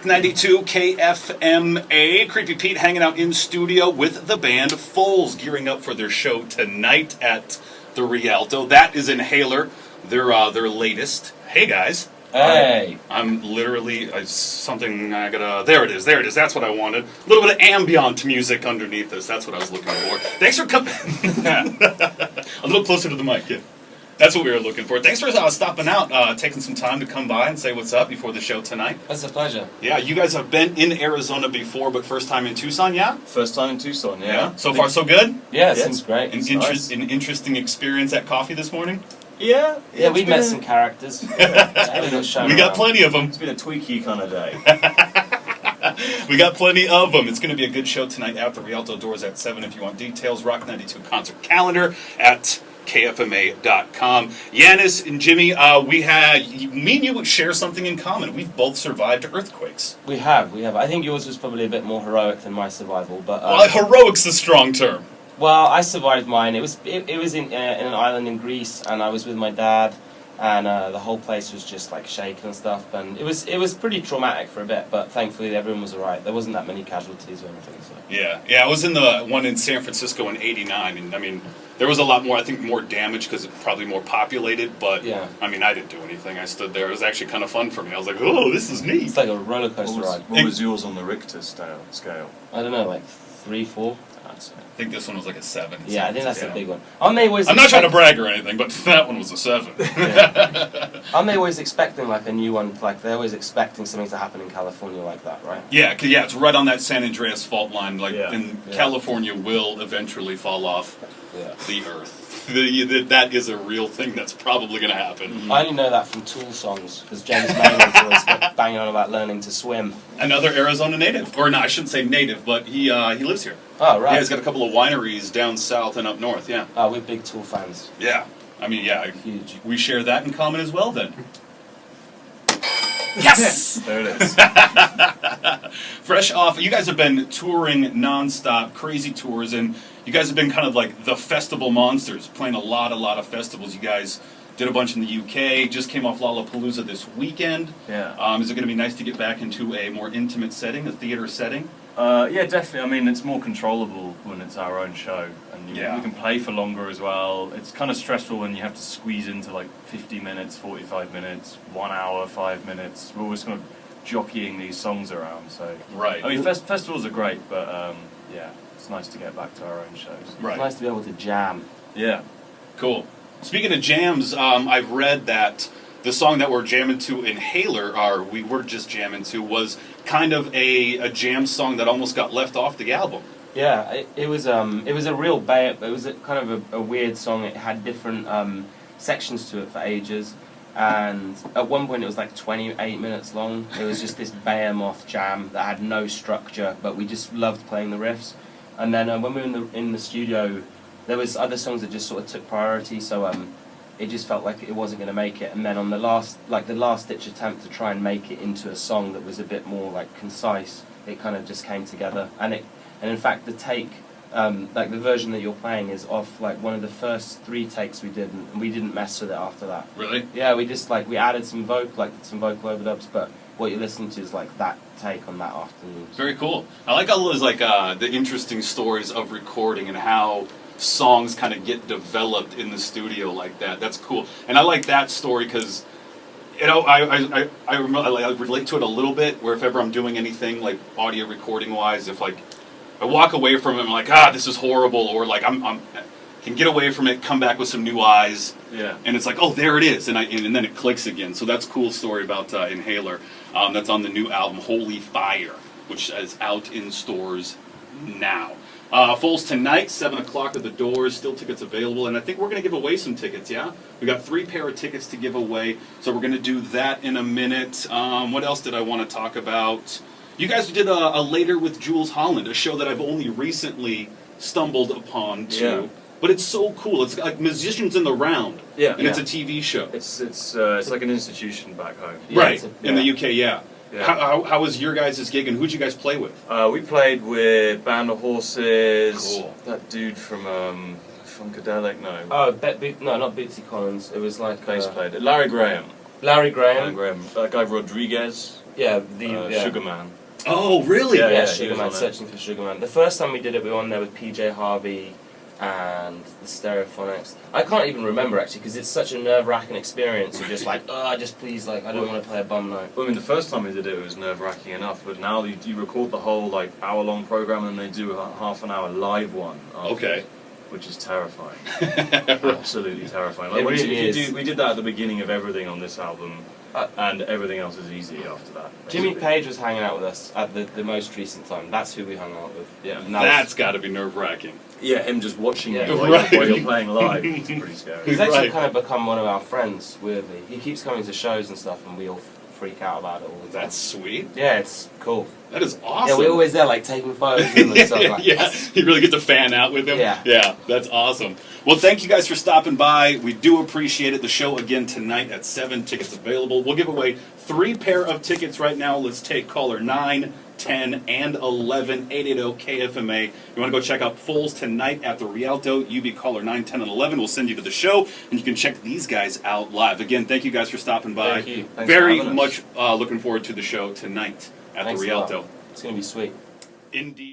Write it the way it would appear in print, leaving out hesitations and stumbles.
Rock 92 KFMA. Creepy Pete hanging out in studio with the band Foals, gearing up for their show tonight at the Rialto. That is Inhaler, their latest. Hey guys. Hey. I'm literally something I gotta. There it is. That's what I wanted. A little bit of ambient music underneath this. That's what I was looking for. Thanks for coming. A little closer to the mic. Yeah. That's what we were looking for. Thanks for stopping out, taking some time to come by and say what's up before the show tonight. That's a pleasure. Yeah, you guys have been in Arizona before, but first time in Tucson, yeah? First time in Tucson, yeah. So far, so good? Yeah, it seems great. An interesting experience at coffee this morning? Yeah, we met some characters. We got plenty of them. It's been a tweaky kind of day. We got plenty of them. It's going to be a good show tonight at the Rialto. Doors at 7 if you want details. Rock 92 concert calendar at KFMA.com. Yannis and Jimmy, me and you share something in common. We've both survived earthquakes. We have. I think yours was probably a bit more heroic than my survival, but heroic's a strong term. Well, I survived mine. It was in an island in Greece, and I was with my dad, and the whole place was just like shaking and stuff, and it was pretty traumatic for a bit, but thankfully everyone was alright. There wasn't that many casualties or anything. So. Yeah. I was in the one in San Francisco in '89, and I mean, there was a lot more. I think more damage because it's probably more populated. But yeah. I mean, I didn't do anything. I stood there. It was actually kind of fun for me. I was like, oh, this is neat. It's like a roller coaster ride. What was yours on the Richter scale? I don't know, like 3, 4. I think this one was like a 7. Yeah, I think that's a big one. I'm not trying to brag or anything, but that one was a 7. Yeah. Aren't they always expecting like a new one? Like they're always expecting something to happen in California like that, right? Yeah, it's right on that San Andreas fault line. California will eventually fall off the earth. That is a real thing that's probably going to happen. Mm-hmm. I only know that from Tool songs, because James Maynard's always kept banging on about learning to swim. Another Arizona native. Or no, I shouldn't say native, but he lives here. Oh, right. Yeah, he's got a couple of wineries down south and up north, yeah. Oh, we're big Tool fans. Yeah. I mean, yeah. Huge. We share that in common as well, then. Yes! There it is. Fresh off, you guys have been touring nonstop, crazy tours, and you guys have been kind of like the festival monsters, playing a lot of festivals. You guys did a bunch in the UK, just came off Lollapalooza this weekend. Yeah. Is it going to be nice to get back into a more intimate setting, a theater setting? Yeah, definitely. I mean, it's more controllable when it's our own show, and we can play for longer as well. It's kind of stressful when you have to squeeze into like 50 minutes, 45 minutes, 1 hour, 5 minutes. We're always kind of jockeying these songs around. So right. I mean, festivals are great, but it's nice to get back to our own shows. Right. It's nice to be able to jam. Yeah. Cool. Speaking of jams, I've read that the song that we're jamming to, Inhaler, or we were just jamming to, was kind of a jam song that almost got left off the album. Yeah, it was a real it was kind of a weird song. It had different sections to it for ages, and at one point it was like 28 minutes long. It was just this behemoth jam that had no structure, but we just loved playing the riffs. And then when we were in the studio, there was other songs that just sort of took priority, so it just felt like it wasn't going to make it. And then on the last ditch attempt to try and make it into a song that was a bit more like concise, it kind of just came together. And in fact the take, like the version that you're playing, is off like one of the first 3 takes we did, and we didn't mess with it after that. Really? Yeah, we just we added some vocal overdubs, but what you're listening to is like that take on that afternoon. Very cool. I like all those the interesting stories of recording and how songs kind of get developed in the studio like that. That's cool. And I like that story because, I relate to it a little bit, where if ever I'm doing anything like audio recording wise, if like I walk away from it and I'm like, this is horrible, or like I'm can get away from it, come back with some new eyes, and it's like, oh, there it is, and then it clicks again. So that's a cool story about Inhaler. That's on the new album Holy Fire, which is out in stores now. Foals tonight, 7 o'clock at the doors, still tickets available, and I think we're going to give away some tickets, yeah? We got 3 pair of tickets to give away, so we're going to do that in a minute. What else did I want to talk about? You guys did a Later with Jules Holland, a show that I've only recently stumbled upon, too. Yeah. But it's so cool. It's like Musicians in the Round, and it's a TV show. It's like an institution back home. Right, in the UK, yeah. How was your guys' gig, and who'd you guys play with? We played with Band of Horses. Cool. That dude from Funkadelic, no. Oh, no, not Bitsy Collins. It was like bass played. Larry Graham. Larry Graham. That guy Rodriguez. Yeah, Sugar Man. Oh, really? Yeah, Yeah, he Sugar was Man, on it. Searching for Sugar Man. The first time we did it, we were on there with PJ Harvey and the Stereophonics. I can't even remember actually because it's such a nerve-wracking experience. You're just like, just please, like, I don't want to play a bum note. I mean, the first time we did it, it was nerve-wracking enough, but now you record the whole like hour-long program and they do a half an hour live one. After, Okay. which is terrifying. Absolutely terrifying. Like, It once really if you is. we did that at the beginning of everything on this album, and everything else is easy after that. Jimmy basically. Page was hanging out with us at the most recent time. That's who we hung out with. Yeah. And that was- That's got to be nerve-wracking. Yeah, him just watching Yeah. you while, Right. while you're playing live. It's pretty scary. He's actually Right. kind of become one of our friends, weirdly. He keeps coming to shows and stuff, and we all freak out about it all the time. That's sweet. Yeah, it's cool. That is awesome. Yeah, we're always there, like, taking photos with him and stuff. Like, yeah, you really get to fan out with him. Yeah. That's awesome. Well, thank you guys for stopping by. We do appreciate it. The show again tonight at 7. Tickets available. We'll give away 3 pair of tickets right now. Let's take caller 9, 10, and 11, 880-KFMA. You want to go check out Foals tonight at the Rialto. You be caller 9, 10, and 11. We'll send you to the show, and you can check these guys out live. Again, thank you guys for stopping by. Thank you. Thanks Very for having much looking forward to the show tonight at Thanks the a lot. Rialto. It's going to be sweet. Indeed.